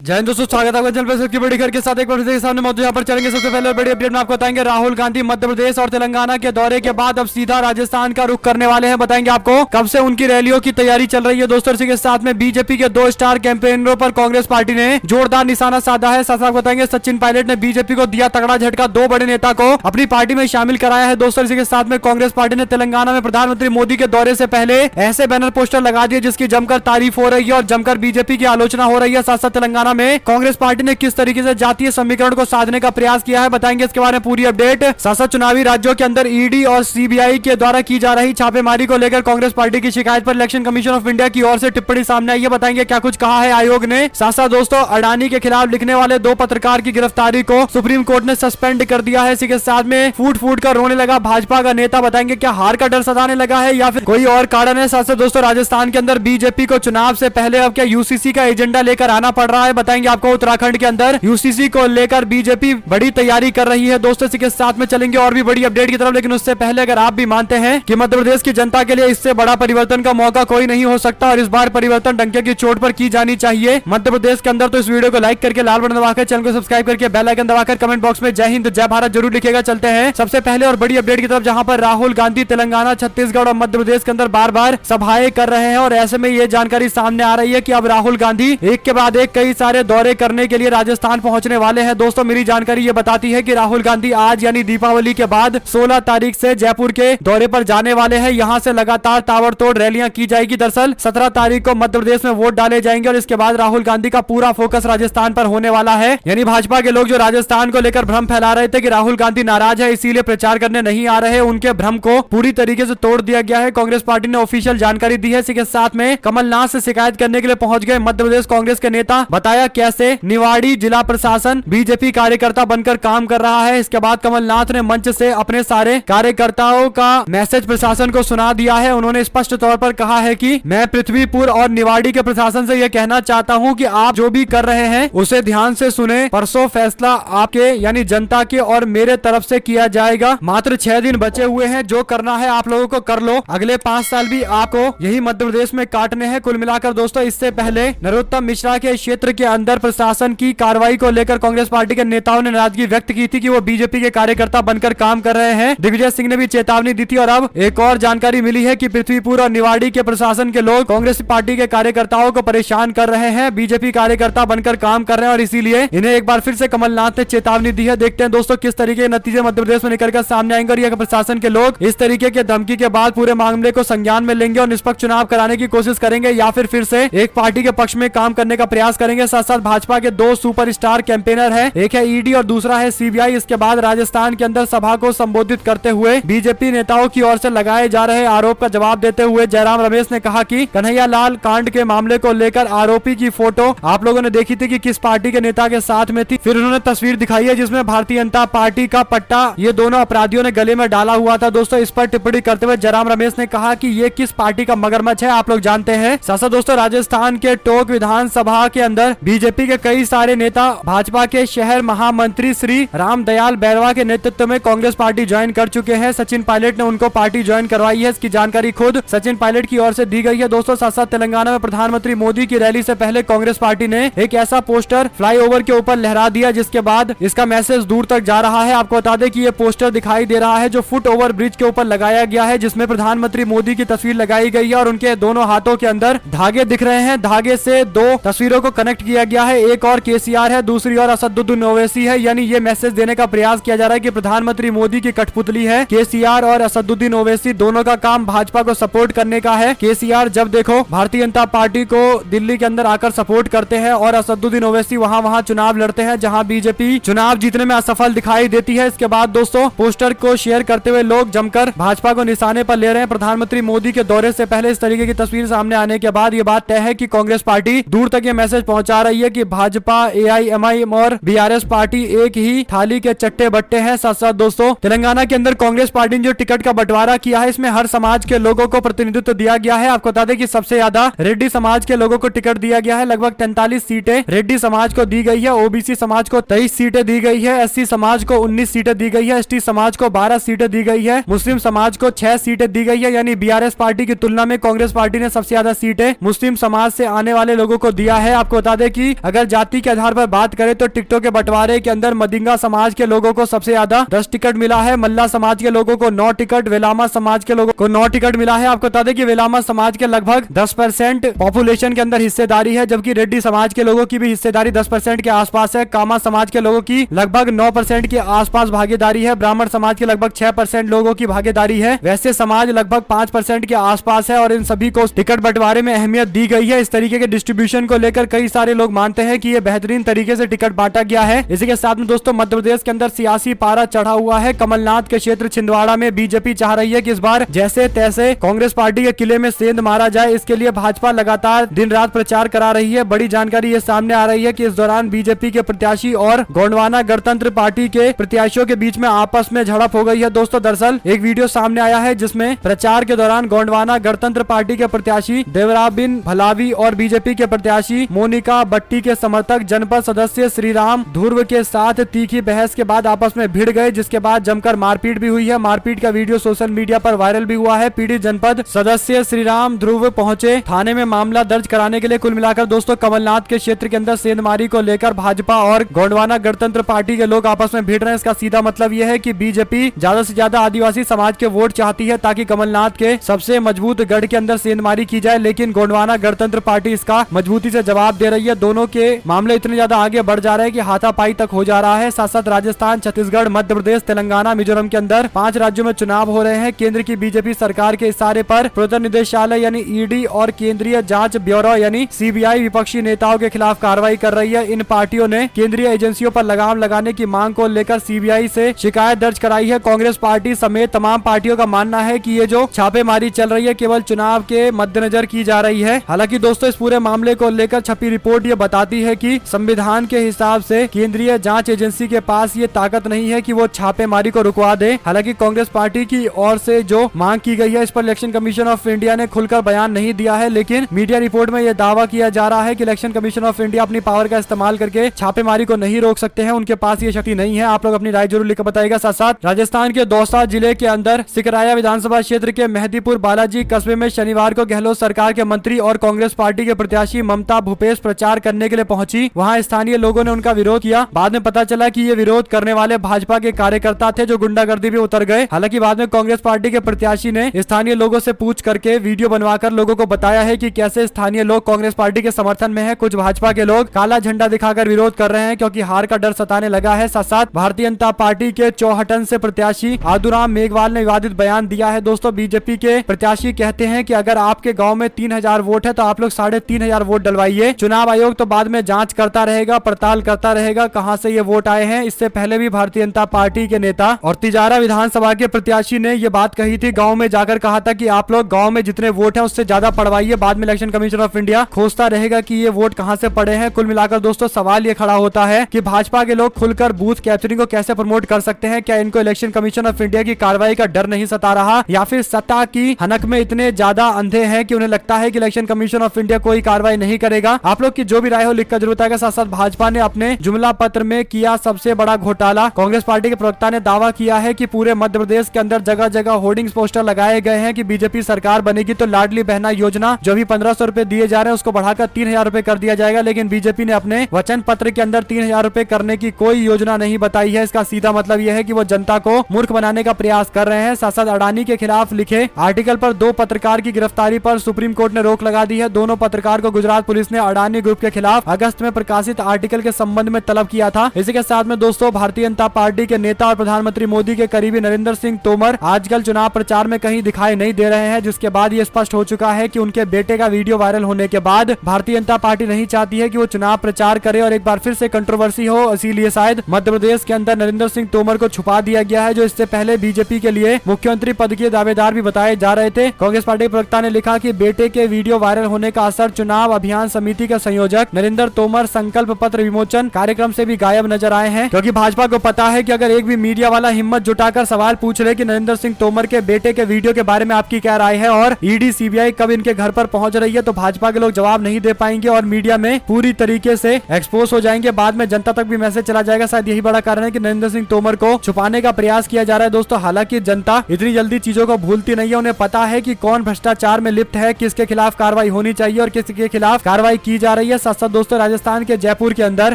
जय हिंद दोस्तों, स्वागत है आपका चैनल पर। सबकी बड़ी खबर के साथ एक बार फिर से सामने मौजूद यहाँ पर चलेंगे। सबसे पहले बड़ी अपडेट में आपको बताएंगे, राहुल गांधी मध्य प्रदेश और तेलंगाना के दौरे के बाद अब सीधा राजस्थान का रुख करने वाले हैं। बताएंगे आपको कब से उनकी रैलियों की तैयारी चल रही है दोस्तों। इसी के साथ में बीजेपी के 2 स्टार कैंपेनरों पर कांग्रेस पार्टी ने जोरदार निशाना साधा है। साथ साथ बताएंगे सचिन पायलट ने बीजेपी को दिया तगड़ा झटका, 2 बड़े नेता को अपनी पार्टी में शामिल कराया है दोस्तों। इसी के साथ में कांग्रेस पार्टी ने तेलंगाना में प्रधानमंत्री मोदी के दौरे से पहले ऐसे बैनर पोस्टर लगा दिए जिसकी जमकर तारीफ हो रही है और जमकर बीजेपी की आलोचना हो रही है। साथ साथ तेलंगाना में कांग्रेस पार्टी ने किस तरीके से जातीय समीकरण को साधने का प्रयास किया है, बताएंगे इसके बारे में पूरी अपडेट। साथ साथ चुनावी राज्यों के अंदर ईडी और सीबीआई के द्वारा की जा रही छापेमारी को लेकर कांग्रेस पार्टी की शिकायत पर इलेक्शन कमीशन ऑफ इंडिया की ओर से टिप्पणी सामने आई है। बताएंगे क्या कुछ कहा है आयोग ने। साथ साथ दोस्तों अडानी के खिलाफ लिखने वाले 2 पत्रकार की गिरफ्तारी को सुप्रीम कोर्ट ने सस्पेंड कर दिया है। इसी के साथ में फूट फूट कर रोने लगा भाजपा का नेता, बताएंगे क्या हार का डर सताने लगा है या फिर कोई और कारण है। साथ साथ दोस्तों राजस्थान के अंदर बीजेपी को चुनाव से पहले अब क्या यूसीसी का एजेंडा लेकर आना पड़ रहा है, बताएंगे आपको। उत्तराखंड के अंदर यूसीसी को लेकर बीजेपी बड़ी तैयारी कर रही है दोस्तों। इसी के साथ में चलेंगे और भी बड़ी अपडेट की तरफ, लेकिन उससे पहले अगर आप भी मानते हैं कि मध्य प्रदेश की जनता के लिए इससे बड़ा परिवर्तन का मौका कोई नहीं हो सकता और इस बार परिवर्तन डंके की चोट पर की जानी चाहिए मध्य प्रदेश के अंदर, तो इस वीडियो को लाइक करके लाल बटन दबाकर चैनल को सब्सक्राइब करके बेल आइकन दबाकर कमेंट बॉक्स में जय हिंद जय भारत जरूर लिखेगा। चलते हैं सबसे पहले और बड़ी अपडेट की तरफ, जहां पर राहुल गांधी तेलंगाना, छत्तीसगढ़ और मध्य प्रदेश के अंदर बार बार सभाएं कर रहे हैं और ऐसे में ये जानकारी सामने आ रही है कि अब राहुल गांधी एक के बाद एक कई सारे दौरे करने के लिए राजस्थान पहुंचने वाले हैं दोस्तों। मेरी जानकारी ये बताती है कि राहुल गांधी आज यानी दीपावली के बाद 16 तारीख से जयपुर के दौरे पर जाने वाले हैं। यहां से लगातार ताबड़तोड़ रैलियां की जाएगी। दरअसल 17 तारीख को मध्य प्रदेश में वोट डाले जाएंगे और इसके बाद राहुल गांधी का पूरा फोकस राजस्थान पर होने वाला है। यानी भाजपा के लोग जो राजस्थान को लेकर भ्रम फैला रहे थे कि राहुल गांधी नाराज है इसीलिए प्रचार करने नहीं आ रहे, उनके भ्रम को पूरी तरीके से तोड़ दिया गया है। कांग्रेस पार्टी ने ऑफिशियल जानकारी दी है। इसी के साथ में कमलनाथ से शिकायत करने के लिए पहुंच गए मध्य प्रदेश कांग्रेस के नेता। बताया कैसे, निवाड़ी जिला प्रशासन बीजेपी कार्यकर्ता बनकर काम कर रहा है। इसके बाद कमलनाथ ने मंच से अपने सारे कार्यकर्ताओं का मैसेज प्रशासन को सुना दिया है। उन्होंने स्पष्ट तौर पर कहा है कि मैं पृथ्वीपुर और निवाड़ी के प्रशासन से यह कहना चाहता हूं कि आप जो भी कर रहे हैं उसे ध्यान से सुने। परसों फैसला आपके यानी जनता के और मेरे तरफ से किया जाएगा। मात्र 6 दिन बचे हुए हैं, जो करना है आप लोगों को कर लो। अगले 5 साल भी आपको यही मध्य प्रदेश में काटने हैं। कुल मिलाकर दोस्तों इससे पहले नरोत्तम मिश्रा के क्षेत्र के अंदर प्रशासन की कार्रवाई को लेकर कांग्रेस पार्टी के नेताओं ने नाराजगी व्यक्त की थी कि वो बीजेपी के कार्यकर्ता बनकर काम कर रहे हैं। दिग्विजय सिंह ने भी चेतावनी दी थी और अब एक और जानकारी मिली है कि पृथ्वीपुर और निवाड़ी के प्रशासन के लोग कांग्रेस पार्टी के कार्यकर्ताओं को परेशान कर रहे हैं, बीजेपी कार्यकर्ता बनकर काम कर रहे हैं और इसीलिए इन्हें एक बार फिर से कमलनाथ ने चेतावनी दी है। देखते हैं दोस्तों किस तरीके के नतीजे मध्य प्रदेश में निकलकर सामने आएंगे और यह प्रशासन के लोग इस तरीके के धमकी के बाद पूरे मामले को संज्ञान में लेंगे और निष्पक्ष चुनाव कराने की कोशिश करेंगे या फिर से एक पार्टी के पक्ष में काम करने का प्रयास करेंगे। साथ साथ भाजपा के 2 सुपरस्टार कैंपेनर है, एक है ईडी और दूसरा है सीबीआई। इसके बाद राजस्थान के अंदर सभा को संबोधित करते हुए बीजेपी नेताओं की ओर से लगाए जा रहे आरोप का जवाब देते हुए जयराम रमेश ने कहा कि कन्हैया लाल कांड के मामले को लेकर आरोपी की फोटो आप लोगों ने देखी थी कि किस पार्टी के नेता के साथ में थी। फिर उन्होंने तस्वीर दिखाई है जिसमें भारतीय जनता पार्टी का पट्टा ये दोनों अपराधियों ने गले में डाला हुआ था दोस्तों। इस पर टिप्पणी करते हुए जयराम रमेश ने कहा कि ये किस पार्टी का मगरमच्छ है आप लोग जानते हैं। साथ दोस्तों राजस्थान के टोंक विधानसभा के अंदर बीजेपी के कई सारे नेता भाजपा के शहर महामंत्री श्री रामदयाल बैरवा के नेतृत्व में कांग्रेस पार्टी ज्वाइन कर चुके हैं। सचिन पायलट ने उनको पार्टी ज्वाइन करवाई है, इसकी जानकारी खुद सचिन पायलट की ओर से दी गई है दोस्तों। साथ साथ तेलंगाना में प्रधानमंत्री मोदी की रैली से पहले कांग्रेस पार्टी ने एक ऐसा पोस्टर फ्लाईओवर के ऊपर लहरा दिया जिसके बाद इसका मैसेज दूर तक जा रहा है। आपको बता दें कि ये पोस्टर दिखाई दे रहा है जो फुट ओवर ब्रिज के ऊपर लगाया गया है, जिसमें प्रधानमंत्री मोदी की तस्वीर लगाई गई है और उनके दोनों हाथों के अंदर धागे दिख रहे हैं। धागे से 2 तस्वीरों को कनेक्ट किया गया है, एक और केसीआर है, दूसरी और असदुद्दीन ओवैसी है। यानी ये मैसेज देने का प्रयास किया जा रहा है कि प्रधानमंत्री मोदी की कठपुतली है केसीआर और असदुद्दीन ओवैसी, दोनों का काम भाजपा को सपोर्ट करने का है। केसीआर जब देखो भारतीय जनता पार्टी को दिल्ली के अंदर आकर सपोर्ट करते हैं और असदुद्दीन ओवैसी वहां चुनाव लड़ते हैं जहां बीजेपी चुनाव जीतने में असफल दिखाई देती है। इसके बाद दोस्तों पोस्टर को शेयर करते हुए लोग जमकर भाजपा को निशाने पर ले रहे हैं। प्रधानमंत्री मोदी के दौरे से पहले इस तरीके की तस्वीर सामने आने के बाद ये बात तय है कि कांग्रेस पार्टी दूर तक ये मैसेज पहुंचा रही है कि भाजपा, एआईएमआईएम और बीआरएस पार्टी एक ही थाली के चट्टे बट्टे हैं। साथ साथ दोस्तों तेलंगाना के अंदर कांग्रेस पार्टी ने जो टिकट का बंटवारा किया है इसमें हर समाज के लोगों को प्रतिनिधित्व दिया गया है। आपको बता दें कि सबसे ज्यादा रेड्डी समाज के लोगों को टिकट दिया गया है, लगभग 43 सीटें रेड्डी समाज को दी गई है, ओबीसी समाज को 23 सीटें दी गई है, एससी समाज को 19 सीटें दी गई है, एसटी समाज को 12 सीटें दी गई है, मुस्लिम समाज को 6 सीटें दी गई है। यानी बीआरएस पार्टी की तुलना में कांग्रेस पार्टी ने सबसे ज्यादा सीटें मुस्लिम समाज से आने वाले लोगों को दिया है। आपको बता दें कि अगर जाति के आधार पर बात करें तो टिकटों के बंटवारे के अंदर मदिंगा समाज के लोगों को सबसे ज्यादा 10 टिकट मिला है, मल्ला समाज के लोगों को 9 टिकट, वेलामा समाज के लोगों को 9 टिकट मिला है। आपको बता दें कि वेलामा समाज के लगभग 10% पॉपुलेशन के अंदर हिस्सेदारी है, जबकि रेड्डी समाज के लोगों की भी हिस्सेदारी 10% के आसपास है। कामा समाज के लोगों की लगभग 9% के आसपास भागीदारी है। ब्राह्मण समाज के लगभग 6% लोगों की भागीदारी है। वैश्य समाज लगभग 5% के आसपास है और इन सभी को टिकट बंटवारे में अहमियत दी गई है। इस तरीके के डिस्ट्रीब्यूशन को लेकर कई सारे लोग मानते हैं कि ये बेहतरीन तरीके से टिकट बांटा गया है। इसी के साथ में दोस्तों मध्य प्रदेश के अंदर सियासी पारा चढ़ा हुआ है। कमलनाथ के क्षेत्र छिंदवाड़ा में बीजेपी चाह रही है कि इस बार जैसे तैसे कांग्रेस पार्टी के किले में सेंध मारा जाए। इसके लिए भाजपा लगातार दिन रात प्रचार करा रही है। बड़ी जानकारी ये सामने आ रही है कि इस दौरान बीजेपी के प्रत्याशी और गोंडवाना गणतंत्र पार्टी के प्रत्याशियों के बीच में आपस में झड़प हो गई है। दोस्तों दरअसल एक वीडियो सामने आया है जिसमें प्रचार के दौरान गोंडवाना गणतंत्र पार्टी के प्रत्याशी देवराबिन भलावी और बीजेपी के प्रत्याशी मोनिका बट्टी के समर्थक जनपद सदस्य श्रीराम ध्रुव के साथ तीखी बहस के बाद आपस में भिड़ गए, जिसके बाद जमकर मारपीट भी हुई है। मारपीट का वीडियो सोशल मीडिया पर वायरल भी हुआ है। पीड़ित जनपद सदस्य श्रीराम ध्रुव पहुंचे थाने में मामला दर्ज कराने के लिए। कुल मिलाकर दोस्तों कमलनाथ के क्षेत्र के अंदर सेंधमारी को लेकर भाजपा और गोंडवाना गणतंत्र पार्टी के लोग आपस में भिड़ रहे हैं। इसका सीधा मतलब यह है कि बीजेपी ज्यादा से ज्यादा आदिवासी समाज के वोट चाहती है ताकि कमलनाथ के सबसे मजबूत गढ़ के अंदर सेंधमारी की जाए, लेकिन गोंडवाना गणतंत्र पार्टी इसका मजबूती से जवाब दे रही है। दोनों के मामले इतने ज्यादा आगे बढ़ जा रहे हैं कि हाथापाई तक हो जा रहा है। साथ साथ राजस्थान, छत्तीसगढ़, मध्य प्रदेश, तेलंगाना, मिजोरम के अंदर 5 राज्यों में चुनाव हो रहे हैं। केंद्र की बीजेपी सरकार के इशारे पर प्रवर्तन निदेशालय यानी ईडी और केंद्रीय जांच ब्यूरो यानी सीबीआई विपक्षी नेताओं के खिलाफ कार्रवाई कर रही है। इन पार्टियों ने केंद्रीय एजेंसियों पर लगाम लगाने की मांग को लेकर सीबीआई से शिकायत दर्ज कराई है। कांग्रेस पार्टी समेत तमाम पार्टियों का मानना है कि ये जो छापेमारी चल रही है केवल चुनाव के मद्देनजर की जा रही है। हालांकि दोस्तों इस पूरे मामले को लेकर छपी रिपोर्ट ये बताती है कि संविधान के हिसाब से केंद्रीय जांच एजेंसी के पास ये ताकत नहीं है कि वो छापेमारी को रुकवा दे। हालांकि कांग्रेस पार्टी की ओर से जो मांग की गई है इस पर इलेक्शन कमीशन ऑफ इंडिया ने खुलकर बयान नहीं दिया है, लेकिन मीडिया रिपोर्ट में यह दावा किया जा रहा है कि इलेक्शन कमीशन ऑफ इंडिया अपनी पावर का इस्तेमाल करके छापेमारी को नहीं रोक सकते हैं, उनके पास ये शक्ति नहीं है। आप लोग अपनी राय जरूर लिखकर बताइएगा। साथ साथ राजस्थान के दौसा जिले के अंदर सिकराया विधानसभा क्षेत्र के मेहदीपुर बालाजी कस्बे में शनिवार को गहलोत सरकार के मंत्री और कांग्रेस पार्टी के प्रत्याशी ममता भूपेश प्रचार करने के लिए पहुंची। वहां स्थानीय लोगों ने उनका विरोध किया। बाद में पता चला कि ये विरोध करने वाले भाजपा के कार्यकर्ता थे जो गुंडागर्दी में उतर गए। हालांकि बाद में कांग्रेस पार्टी के प्रत्याशी ने स्थानीय लोगों से पूछ करके वीडियो बनवाकर लोगों को बताया है कि कैसे स्थानीय लोग कांग्रेस पार्टी के समर्थन में है। कुछ भाजपा के लोग काला झंडा दिखाकर विरोध कर रहे हैं क्योंकि हार का डर सताने लगा है। साथ साथ भारतीय जनता पार्टी के चौहटन से प्रत्याशी आदुराम मेघवाल ने विवादित बयान दिया है। दोस्तों बीजेपी के प्रत्याशी कहते हैं कि अगर आपके गाँव में 3000 वोट है तो आप लोग 3500 वोट डलवाइए। चुनाव आयोग तो बाद में जांच करता रहेगा, पड़ताल करता रहेगा कहां से ये वोट आए हैं। इससे पहले भी भारतीय जनता पार्टी के नेता और तिजारा विधानसभा के प्रत्याशी ने ये बात कही थी, गांव में जाकर कहा था कि आप लोग गांव में जितने वोट हैं उससे ज्यादा पड़वाइए। बाद में इलेक्शन कमीशन ऑफ इंडिया खोजता रहेगा कि ये वोट कहां से पड़े हैं। कुल मिलाकर दोस्तों सवाल ये खड़ा होता है कि भाजपा के लोग खुलकर बूथ कैप्चरिंग को कैसे प्रमोट कर सकते हैं। क्या इनको इलेक्शन कमीशन ऑफ इंडिया की कार्रवाई का डर नहीं सता रहा, या फिर सत्ता की हनक में इतने ज्यादा अंधे हैं कि उन्हें लगता है कि इलेक्शन कमीशन ऑफ इंडिया कोई कार्रवाई नहीं करेगा। आप लोग की जो भी राय हो लिखकर जरूर बताएगा। साथ साथ भाजपा ने अपने जुमला पत्र में किया सबसे बड़ा घोटाला। कांग्रेस पार्टी के प्रवक्ता ने दावा किया है कि पूरे मध्य प्रदेश के अंदर जगह जगह होर्डिंग्स पोस्टर लगाए गए हैं कि बीजेपी सरकार बनेगी तो लाडली बहना योजना जो भी 1500 रुपए दिए जा रहे हैं उसको बढ़ाकर 3000 रुपए कर दिया जाएगा। लेकिन बीजेपी ने अपने वचन पत्र के अंदर 3000 रुपए करने की कोई योजना नहीं बताई है। इसका सीधा मतलब यह है कि वो जनता को मूर्ख बनाने का प्रयास कर रहे हैं। साथ साथ अडानी के खिलाफ लिखे आर्टिकल पर 2 पत्रकार की गिरफ्तारी पर सुप्रीम कोर्ट ने रोक लगा दी है। दोनों पत्रकार को गुजरात पुलिस ने अडानी ग्रुप के खिलाफ अगस्त में प्रकाशित आर्टिकल के संबंध में तलब किया था। इसी के साथ में दोस्तों भारतीय जनता पार्टी के नेता और प्रधानमंत्री मोदी के करीबी नरेंद्र सिंह तोमर आजकल चुनाव प्रचार में कहीं दिखाई नहीं दे रहे हैं, जिसके बाद ये स्पष्ट हो चुका है कि उनके बेटे का वीडियो वायरल होने के बाद भारतीय जनता पार्टी नहीं चाहती है कि वो चुनाव प्रचार करे और एक बार फिर से कंट्रोवर्सी हो। इसीलिए शायद मध्य प्रदेश के अंदर नरेंद्र सिंह तोमर को छुपा दिया गया है, जो इससे पहले बीजेपी के लिए मुख्यमंत्री पद के दावेदार भी बताए जा रहे थे। कांग्रेस पार्टी प्रवक्ता ने लिखा कि बेटे के वीडियो वायरल होने का असर चुनाव अभियान समिति के संयोजक नरेंद्र तोमर संकल्प पत्र विमोचन कार्यक्रम से भी गायब नजर आए हैं, क्योंकि भाजपा को पता है कि अगर एक भी मीडिया वाला हिम्मत जुटाकर सवाल पूछ ले कि नरेंद्र सिंह तोमर के बेटे के वीडियो के बारे में आपकी क्या राय है और ईडी सीबीआई कब इनके घर पर पहुंच रही है, तो भाजपा के लोग जवाब नहीं दे पाएंगे और मीडिया में पूरी तरीके से एक्सपोज हो जाएंगे। बाद में जनता तक भी मैसेज चला जाएगा। शायद यही बड़ा कारण है कि नरेंद्र सिंह तोमर को छुपाने का प्रयास किया जा रहा है। दोस्तों हालांकि जनता इतनी जल्दी चीजों को भूलती नहीं है, उन्हें पता है कि कौन भ्रष्टाचार में लिप्त है, किसके खिलाफ कार्रवाई होनी चाहिए और किसके खिलाफ कार्रवाई की जा रही है। साथ साथ दोस्तों राजस्थान के जयपुर के अंदर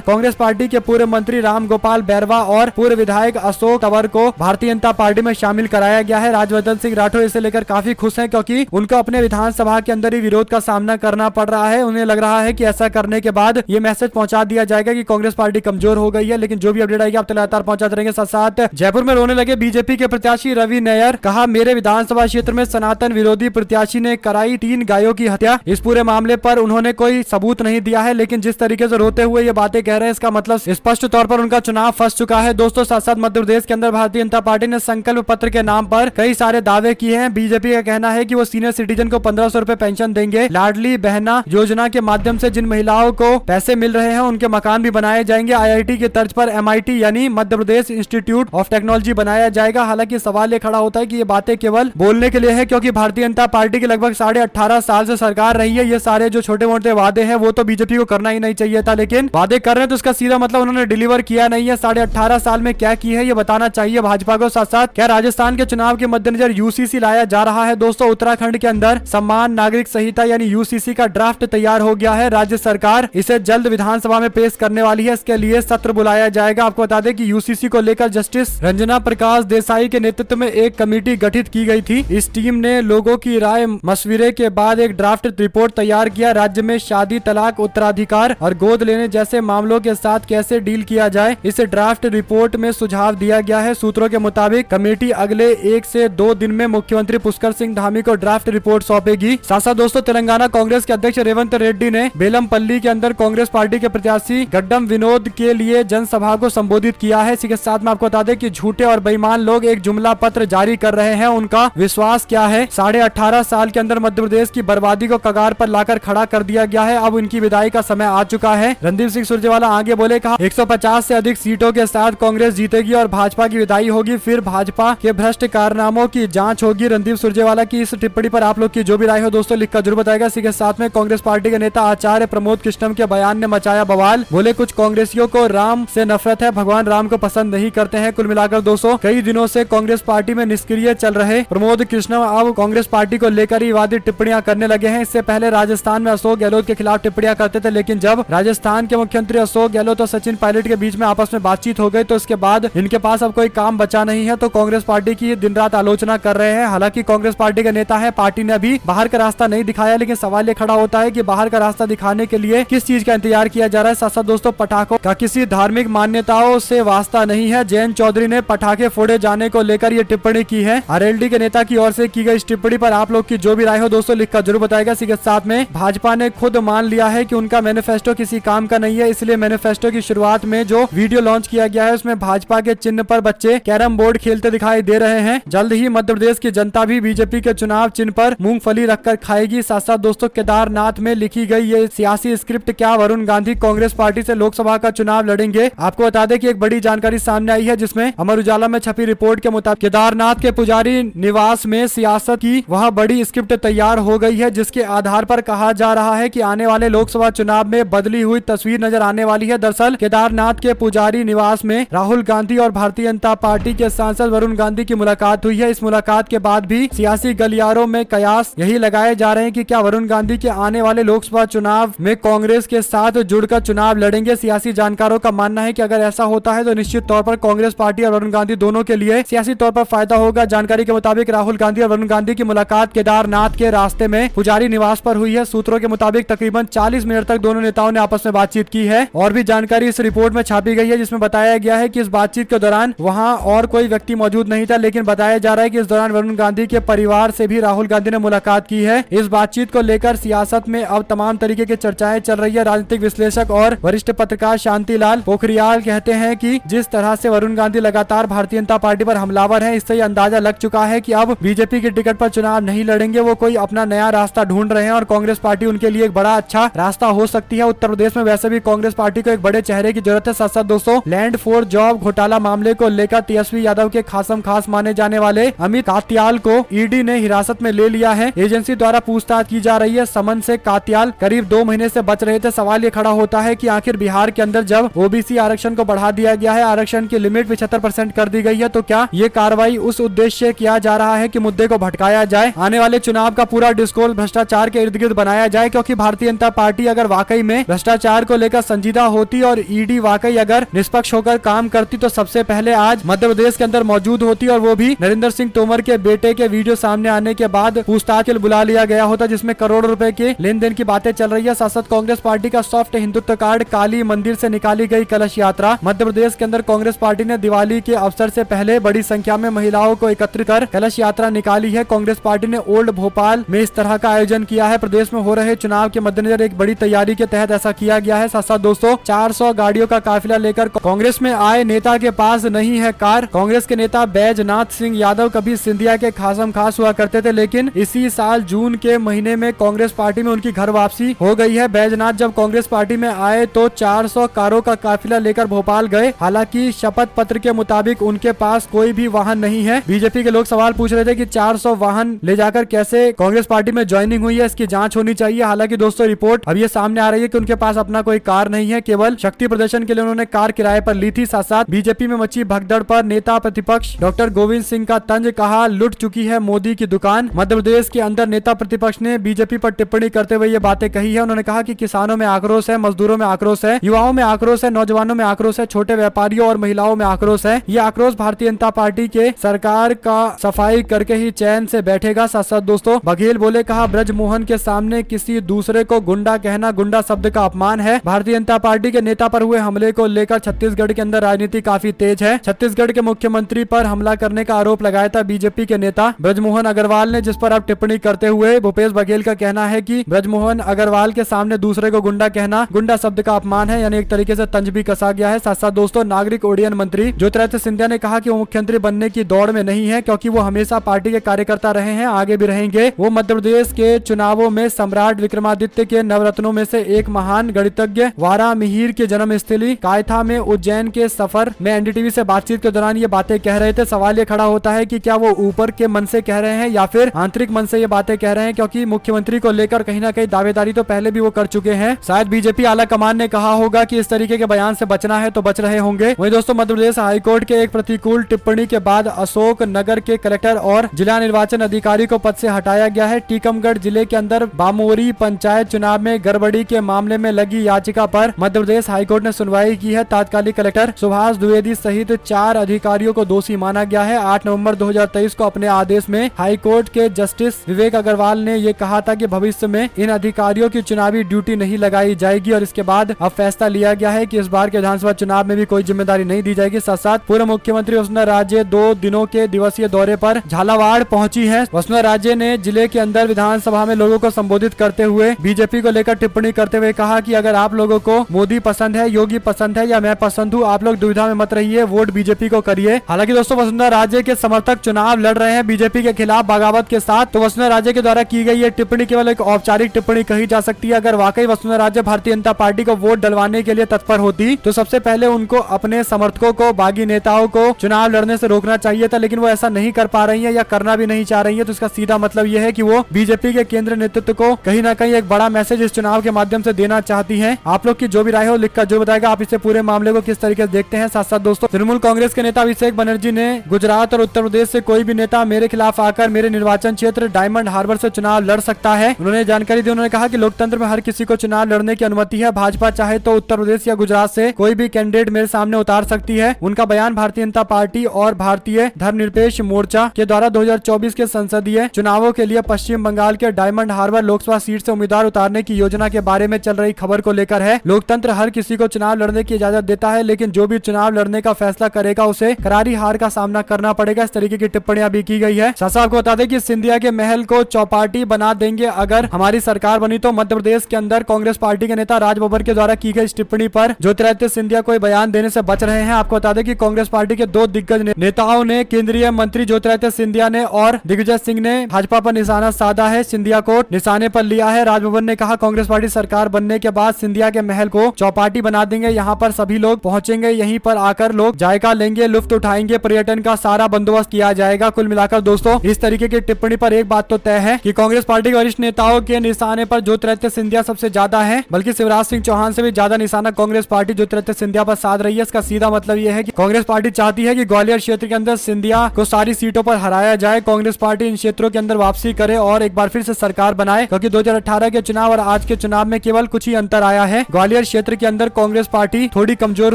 कांग्रेस पार्टी के पूर्व मंत्री राम गोपाल बैरवा और पूर्व विधायक अशोक तंवर को भारतीय जनता पार्टी में शामिल कराया गया है। राजवर्धन सिंह राठौर इसे लेकर काफी खुश हैं, क्योंकि उनको अपने विधानसभा के अंदर ही विरोध का सामना करना पड़ रहा है। उन्हें लग रहा है कि ऐसा करने के बाद ये मैसेज पहुंचा दिया जाएगा कि कांग्रेस पार्टी कमजोर हो गई है। लेकिन जो भी अपडेट आएगी आप लगातार पहुंचाते रहेंगे। साथ साथ जयपुर में रोने लगे बीजेपी के प्रत्याशी रवि नायर, कहा मेरे विधानसभा क्षेत्र में सनातन विरोधी प्रत्याशी ने कराई 3 गायों की हत्या। इस पूरे मामले पर उन्होंने कोई सबूत नहीं दिया है, लेकिन जिस तरीके से रोते हुए ये बातें कह रहे हैं इसका मतलब स्पष्ट तौर पर उनका चुनाव फंस चुका है। दोस्तों साथ साथ मध्य प्रदेश के अंदर भारतीय जनता पार्टी ने संकल्प पत्र के नाम पर कई सारे दावे किए हैं। बीजेपी का कहना है कि वो सीनियर सिटीजन को 1500 रुपए पेंशन देंगे। लाडली बहना योजना के माध्यम से जिन महिलाओं को पैसे मिल रहे हैं उनके मकान भी बनाए जाएंगे। IIT की तर्ज पर MIT यानी Madhya Pradesh institute of technology बनाया जाएगा। हालांकि सवाल ये खड़ा होता है कि ये बातें केवल बोलने के लिए है, क्योंकि भारतीय जनता पार्टी की लगभग 18.5 साल से सरकार रही है। ये सारे जो छोटे मोटे वादे हैं वो तो बीजेपी को करना ही नहीं चाहिए था, लेकिन वादे कर रहे हैं तो उसका सीधा मतलब उन्होंने डिलीवर किया नहीं है। 18.5 साल में क्या की है ये बताना चाहिए भाजपा को। साथ साथ क्या राजस्थान के चुनाव के मद्देनजर UCC लाया जा रहा है। दोस्तों उत्तराखंड के अंदर सम्मान नागरिक संहिता यानी UCC का ड्राफ्ट तैयार हो गया है। राज्य सरकार इसे जल्द विधानसभा में पेश करने वाली है। इसके लिए सत्र बुलाया जाएगा। आपको बता दें कि UCC को लेकर जस्टिस रंजना प्रकाश देसाई के नेतृत्व में एक कमेटी गठित की गई थी। इस टीम ने लोगों की राय मशविरे के बाद एक ड्राफ्ट रिपोर्ट तैयार किया। राज्य में शादी, तलाक, उत्तराधिकार और गोद लेने जैसे मामलों के साथ कैसे डील किया जाए, इस ड्राफ्ट रिपोर्ट में सुझाव दिया गया है। सूत्रों के मुताबिक कमेटी अगले 1 से 2 दिन में मुख्यमंत्री पुष्कर सिंह धामी को ड्राफ्ट रिपोर्ट सौंपेगी। साथ साथ दोस्तों तेलंगाना कांग्रेस के अध्यक्ष रेवंत रेड्डी ने बेलमपल्ली के अंदर कांग्रेस पार्टी के प्रत्याशी गड्डम विनोद के लिए जनसभा को संबोधित किया है। इसी के साथ में आपको बता दें कि झूठे और बेईमान लोग एक जुमला पत्र जारी कर रहे हैं। उनका विश्वास क्या है? 18.5 साल के अंदर मध्य प्रदेश की बर्बादी को कगार पर लाकर खड़ा कर दिया गया है। अब उनकी विदाई का समय आ चुका है। रणदीप सिंह सुरजेवाला आगे बोले, कहा 150 से अधिक सीटों के साथ कांग्रेस जीतेगी और भाजपा की विदाई होगी, फिर भाजपा के भ्रष्ट कारनामों की जांच होगी। रणदीप सुरजेवाला की इस टिप्पणी पर आप लोग की जो भी राय हो दोस्तों लिखकर जरूर बताएगा। इसी के साथ में कांग्रेस पार्टी के नेता आचार्य प्रमोद कृष्णम के बयान ने मचाया बवाल। बोले कुछ कांग्रेसियों को राम से नफरत है, भगवान राम को पसंद नहीं करते हैं। कुल मिलाकर दोस्तों कई दिनों से कांग्रेस पार्टी में निष्क्रिय चल रहे प्रमोद कृष्णम अब कांग्रेस पार्टी को लेकर ही विवादित टिप्पणियां करने लगे हैं। इससे पहले राजस्थान में अशोक गहलोत के खिलाफ टिप्पणियां करते थे, लेकिन जब राजस्थान के मुख्यमंत्री अशोक गहलोत और सचिन पायलट के बीच में आपस में बातचीत हो गई तो उसके बाद इनके पास अब कोई काम बचा नहीं है, तो कांग्रेस पार्टी की दिन रात आलोचना कर रहे हैं। हालांकि कांग्रेस पार्टी के नेता है, पार्टी ने अभी बाहर का रास्ता नहीं दिखाया, लेकिन सवाल ये खड़ा होता है कि बाहर का रास्ता दिखाने के लिए किस चीज का इंतजार किया जा रहा है। साथ साथ दोस्तों पटाखों का किसी धार्मिक मान्यताओं से वास्ता नहीं है। जयंत चौधरी ने पटाखे फोड़े जाने को लेकर ये टिप्पणी की है। RLD के नेता की ओर से की गई इस टिप्पणी पर आप लोग की जो भी राय हो दोस्तों लिखकर जरूर बताएगा। इसी के साथ में भाजपा ने खुद मान लिया है कि उनका मैनिफेस्टो किसी काम का नहीं है, इसलिए मैनिफेस्टो की शुरुआत में जो वीडियो लॉन्च किया गया है उसमें भाजपा के चिन्ह पर बच्चे कैरम बोर्ड खेलते दिखाई दे रहे हैं। जल्द ही मध्य प्रदेश की जनता भी बीजेपी के चुनाव चिन्ह पर मूंगफली रखकर खाएगी। साथ साथ दोस्तों केदारनाथ में लिखी गई ये सियासी स्क्रिप्ट, क्या वरुण गांधी कांग्रेस पार्टी से लोकसभा का चुनाव लड़ेंगे? आपको बता दें कि एक बड़ी जानकारी सामने आई है, जिसमें अमर उजाला में छपी रिपोर्ट के मुताबिक केदारनाथ के पुजारी निवास में सियासत की वह बड़ी स्क्रिप्ट तैयार हो गई है, जिसके आधार पर कहा जा रहा है कि आने वाले लोकसभा चुनाव में बदली हुई तस्वीर नजर आने वाली है। दरअसल केदारनाथ के पुजारी निवास में राहुल गांधी और भारतीय जनता पार्टी के सांसद वरुण गांधी की मुलाकात हुई है। इस मुलाकात के बाद भी सियासी गलियारों में कयास यही लगाए जा रहे हैं कि क्या वरुण गांधी के आने वाले लोकसभा चुनाव में कांग्रेस के साथ जुड़कर चुनाव लड़ेंगे। सियासी जानकारों का मानना है कि अगर ऐसा होता है तो निश्चित तौर पर कांग्रेस पार्टी और वरुण गांधी दोनों के लिए सियासी तौर पर फायदा होगा। जानकारी के मुताबिक राहुल गांधी और वरुण गांधी की मुलाकात केदारनाथ के रास्ते में पुजारी निवास पर हुई है। सूत्रों के मुताबिक तकरीबन 40 मिनट तक दोनों नेताओं ने आपस में बातचीत की है। और भी जानकारी इस रिपोर्ट में छापी गई है, जिसमें बताया गया है कि इस बातचीत के दौरान वहां और कोई व्यक्ति मौजूद नहीं था, लेकिन बताया जा रहा है कि इस दौरान वरुण गांधी के परिवार से भी राहुल गांधी ने मुलाकात की है। इस बातचीत को लेकर सियासत में अब तमाम तरीके की चर्चाएं चल रही है। राजनीतिक विश्लेषक और वरिष्ठ पत्रकार शांतिलाल पोखरियाल कहते हैं कि जिस तरह से वरुण गांधी लगातार भारतीय जनता पार्टी पर हमलावर है, इससे अंदाजा लग चुका है कि अब बीजेपी की टिकट पर चुनाव नहीं लड़ेंगे। वो कोई अपना नया रास्ता ढूंढ रहे हैं और कांग्रेस पार्टी उनके लिए एक बड़ा अच्छा रास्ता हो सकती है। उत्तर प्रदेश में वैसे भी कांग्रेस पार्टी को एक बड़े चेहरे की जरूरत है। साथ साथ दोस्तों लैंड फॉर जॉब घोटाला मामले को लेकर तेजस्वी यादव के खासम खास माने जाने वाले अमित कात्याल को ईडी ने हिरासत में ले लिया है। एजेंसी द्वारा पूछताछ की जा रही है। समन से कात्याल करीब 2 महीने से बच रहे थे। सवाल ये खड़ा होता है कि आखिर बिहार के अंदर जब ओबीसी आरक्षण को बढ़ा दिया गया है, आरक्षण की लिमिट 75% कर दी गई है, तो क्या ये कार्रवाई उस उद्देश्य से किया जा रहा है कि मुद्दे को भटकाया जाए, आने वाले चुनाव का पूरा डिस्कोर्स भ्रष्टाचार के इर्द गिर्द बनाया जाए? क्योंकि भारतीय जनता पार्टी अगर अगर वाकई में भ्रष्टाचार को लेकर संजीदा होती और ईडी वाकई अगर निष्पक्ष होकर काम करती तो सबसे पहले आज मध्य प्रदेश के अंदर मौजूद होती और वो भी नरेंद्र सिंह तोमर के बेटे के वीडियो सामने आने के बाद पूछताछ के लिए बुला लिया गया होता, जिसमें करोड़ों रुपए के लेन देन की बातें चल रही है। साथ साथ कांग्रेस पार्टी का सॉफ्ट हिंदुत्व कार्ड काली मंदिर से निकाली गई कलश यात्रा। मध्य प्रदेश के अंदर कांग्रेस पार्टी ने दिवाली के अवसर से पहले बड़ी संख्या में महिलाओं को एकत्रित कर कलश यात्रा निकाली है। कांग्रेस पार्टी ने ओल्ड भोपाल में इस तरह का आयोजन किया है। प्रदेश में हो रहे चुनाव के मद्देनजर एक बड़ी तैयारी के तहत ऐसा किया गया है। साथ साथ दोस्तों 400 गाड़ियों का काफिला लेकर कांग्रेस में आए नेता के पास नहीं है कार। कांग्रेस के नेता बैजनाथ सिंह यादव कभी सिंधिया के खासम खास हुआ करते थे, लेकिन इसी साल जून के महीने में कांग्रेस पार्टी में उनकी घर वापसी हो गई है। बैजनाथ जब कांग्रेस पार्टी में आए तो 400 कारों का काफिला लेकर भोपाल गए। हालांकि शपथ पत्र के मुताबिक उनके पास कोई भी वाहन नहीं है। बीजेपी के लोग सवाल पूछ रहे थे कि 400 वाहन ले जाकर कैसे कांग्रेस पार्टी में ज्वाइनिंग हुई है, इसकी जांच होनी चाहिए। हालांकि दोस्तों रिपोर्ट अब ये सामने आ रही है कि उनके पास अपना कोई कार नहीं है, केवल शक्ति प्रदर्शन के लिए उन्होंने कार किराए पर ली थी। साथ साथ बीजेपी में मची भगदड़ पर नेता प्रतिपक्ष डॉक्टर गोविंद सिंह का तंज, कहा लुट चुकी है मोदी की दुकान। मध्य प्रदेश के अंदर नेता प्रतिपक्ष ने बीजेपी पर टिप्पणी करते हुए ये बातें कही है। उन्होंने कहा कि किसानों में आक्रोश है, मजदूरों में आक्रोश है, युवाओं में आक्रोश है, नौजवानों में आक्रोश है, छोटे व्यापारियों और महिलाओं में आक्रोश है। ये आक्रोश भारतीय जनता पार्टी के सरकार का सफाई करके ही चैन से बैठेगा। साथ साथ दोस्तों बघेल बोले, कहा ब्रजमोहन के सामने किसी दूसरे को गुंडा कहना गुंडा शब्द का अपमान है। भारतीय जनता पार्टी के नेता पर हुए हमले को लेकर छत्तीसगढ़ के अंदर राजनीति काफी तेज है। छत्तीसगढ़ के मुख्यमंत्री पर हमला करने का आरोप लगाया था बीजेपी के नेता ब्रजमोहन अग्रवाल ने, जिस पर अब टिप्पणी करते हुए भूपेश बघेल का कहना है कि ब्रजमोहन अग्रवाल के सामने दूसरे को गुंडा कहना गुंडा शब्द का अपमान है, यानी एक तरीके से तंज भी कसा गया है। साथ साथ दोस्तों नागरिक उड्डयन मंत्री ज्योतिरादित्य सिंधिया ने कहा कि वो मुख्यमंत्री बनने की दौड़ में नहीं है, क्योंकि वो हमेशा पार्टी के कार्यकर्ता रहे हैं, आगे भी रहेंगे। वो मध्य प्रदेश के चुनावों में सम्राट विक्रमादित्य के नवरत्नों में से एक महान गणितज्ञ वारा मिहिर के जन्मस्थली कायथा में उज्जैन के सफर में एनडीटीवी से बातचीत के दौरान ये बातें कह रहे थे। सवाल ये खड़ा होता है कि क्या वो ऊपर के मन से कह रहे हैं या फिर आंतरिक मन से ये बातें कह रहे हैं, क्योंकि मुख्यमंत्री को लेकर कहीं ना कहीं दावेदारी तो पहले भी वो कर चुके हैं। शायद बीजेपी आला कमान ने कहा होगा कि इस तरीके के बयान से बचना है तो बच रहे होंगे। वहीं दोस्तों मध्य प्रदेश हाईकोर्ट के एक प्रतिकूल टिप्पणी के बाद अशोक नगर के कलेक्टर और जिला निर्वाचन अधिकारी को पद से हटाया गया है। टीकमगढ़ जिले के अंदर बामोरी पंचायत चुनाव में गड़बड़ी के मामले में लगी याचिका पर मध्य प्रदेश हाईकोर्ट ने सुनवाई की है। तात्कालिक कलेक्टर सुभाष द्विवेदी सहित 4 अधिकारियों को दोषी माना गया है। 8 नवंबर 2023 को अपने आदेश में हाईकोर्ट के जस्टिस विवेक अग्रवाल ने ये कहा था कि भविष्य में इन अधिकारियों की चुनावी ड्यूटी नहीं लगाई जाएगी, और इसके बाद अब फैसला लिया गया है कि इस बार के विधानसभा चुनाव में भी कोई जिम्मेदारी नहीं दी जाएगी। साथ साथ पूर्व मुख्यमंत्री वसुंधरा राजे 2 दिनों के दिवसीय दौरे पर झालावाड़ पहुंची है। वसुंधरा राजे ने जिले के अंदर विधानसभा में लोगों को संबोधित करते हुए बीजेपी को लेकर टिप्पणी करते हुए कहा कि अगर आप लोगों को मोदी पसंद है, योगी पसंद है या मैं पसंद हूँ, आप लोग दुविधा में मत रहिए, वोट बीजेपी को करिए। हालांकि दोस्तों वसुंधरा राजे के समर्थक चुनाव लड़ रहे हैं बीजेपी के खिलाफ बगावत के साथ, तो वसुंधरा राजे के द्वारा की गई ये टिप्पणी केवल एक औपचारिक टिप्पणी कही जा सकती है। अगर वाकई वसुंधरा राजे भारतीय जनता पार्टी को वोट डलवाने के लिए तत्पर होती तो सबसे पहले उनको अपने समर्थकों को, बागी नेताओं को चुनाव लड़ने से रोकना चाहिए था, लेकिन वो ऐसा नहीं कर पा रही है या करना भी नहीं चाह रही है। तो इसका सीधा मतलब ये है कि वो बीजेपी के केंद्रीय नेतृत्व को कहीं ना कहीं एक बड़ा मैसेज इस चुनाव के माध्यम से देना चाहती है। आप लोग की जो भी राय हो लिखकर जो बताएगा, आप इसे पूरे मामले को किस तरीके से देखते हैं। साथ साथ दोस्तों तृणमूल कांग्रेस के नेता अभिषेक बनर्जी ने गुजरात और उत्तर प्रदेश से कोई भी नेता मेरे खिलाफ आकर मेरे निर्वाचन क्षेत्र डायमंड हार्बर से चुनाव लड़ सकता है। उन्होंने जानकारी दी। उन्होंने कहा कि लोकतंत्र में हर किसी को चुनाव लड़ने की अनुमति है। भाजपा चाहे तो उत्तर प्रदेश या गुजरात से कोई भी कैंडिडेट मेरे सामने उतार सकती है। उनका बयान भारतीय जनता पार्टी और भारतीय धर्मनिरपेक्ष मोर्चा के द्वारा 2024 के संसदीय चुनावों के लिए पश्चिम बंगाल के डायमंड हार्बर लोकसभा सीट से उम्मीदवार उतारने की योजना के बारे में चल रही खबर को लेकर है। लोकतंत्र हर किसी को चुनाव लड़ने की इजाजत देता है, लेकिन जो भी चुनाव लड़ने का फैसला करेगा उसे करारी हार का सामना करना पड़ेगा। इस तरीके की टिप्पणियां भी की गई है। साथ आपको बता दें कि सिंधिया के महल को चौपाटी बना देंगे अगर हमारी सरकार बनी तो। मध्य प्रदेश के अंदर कांग्रेस पार्टी के नेता राज बब्बर के द्वारा की गई इस टिप्पणी पर ज्योतिरादित्य सिंधिया कोई बयान देने से बच रहे हैं। आपको बता दें कि कांग्रेस पार्टी के 2 दिग्गज नेताओं ने, केंद्रीय मंत्री ज्योतिरादित्य सिंधिया ने और दिग्विजय सिंह ने भाजपा पर निशाना साधा है। सिंधिया को निशाने पर लिया है। राज बब्बर ने कहा कांग्रेस पार्टी सरकार बनने के बाद सिंधिया के महल को चौपाटी बना देंगे, यहाँ पर सभी लोग पहुंचेंगे, यहीं पर आकर लोग जायका लेंगे, लुफ्त उठाएंगे, पर्यटन का सारा बंदोबस्त किया जाएगा। कुल मिलाकर दोस्तों इस तरीके की टिप्पणी पर एक बात तो तय है कि कांग्रेस पार्टी के वरिष्ठ नेताओं के निशाने पर ज्योतिरादित्य सिंधिया सबसे ज्यादा है, बल्कि शिवराज सिंह चौहान से भी ज्यादा निशाना कांग्रेस पार्टी ज्योतिरादित्य सिंधिया पर साध रही है। इसका सीधा मतलब यह है कि कांग्रेस पार्टी चाहती है कि ग्वालियर क्षेत्र के अंदर सिंधिया को सारी सीटों पर हराया जाए, कांग्रेस पार्टी इन क्षेत्रों के अंदर वापसी करे और एक बार फिर से सरकार बनाए, क्योंकि 2018 के चुनाव और आज के चुनाव में केवल कुछ ही अंतर आया है। ग्वालियर क्षेत्र के अंदर कांग्रेस पार्टी थोड़ी कमजोर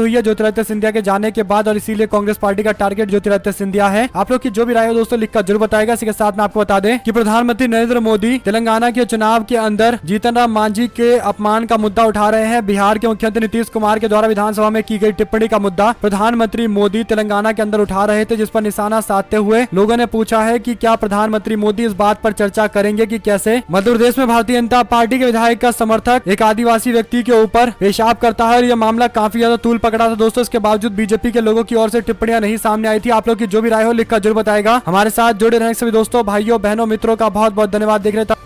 हुई है ज्योतिरादित्य सिंधिया के जाने के बाद, और इसीलिए कांग्रेस पार्टी का टारगेट ज्योतिरादित्य सिंधिया है। आप लोग की जो भी राय हो दोस्तों लिखकर जरूर बताएगा। इसके साथ में आपको बता दें कि प्रधानमंत्री नरेंद्र मोदी तेलंगाना के चुनाव के अंदर जीतन राम मांझी के अपमान का मुद्दा उठा रहे हैं। बिहार के मुख्यमंत्री नीतीश कुमार के द्वारा विधानसभा में की गई टिप्पणी का मुद्दा प्रधानमंत्री मोदी तेलंगाना के अंदर उठा रहे थे, जिस पर निशाना साधते हुए लोगों ने पूछा है कि क्या प्रधानमंत्री मोदी इस बात पर चर्चा करेंगे कि कैसे मध्य प्रदेश में भारतीय जनता पार्टी के विधायक का समर्थक एक आदिवासी व्यक्ति के ऊपर पेशाब करता है, और यह मामला काफी ज्यादा तूल पकड़ा था दोस्तों। इसके बावजूद बीजेपी के लोगों की ओर से टिप्पणियां नहीं सामने आई थी। आप लोग की जो भी राय हो लिखकर जरूर बताएगा। हमारे साथ जुड़े रहने सभी दोस्तों, भाइयों, बहनों, मित्रों का बहुत बहुत धन्यवाद। देख रहे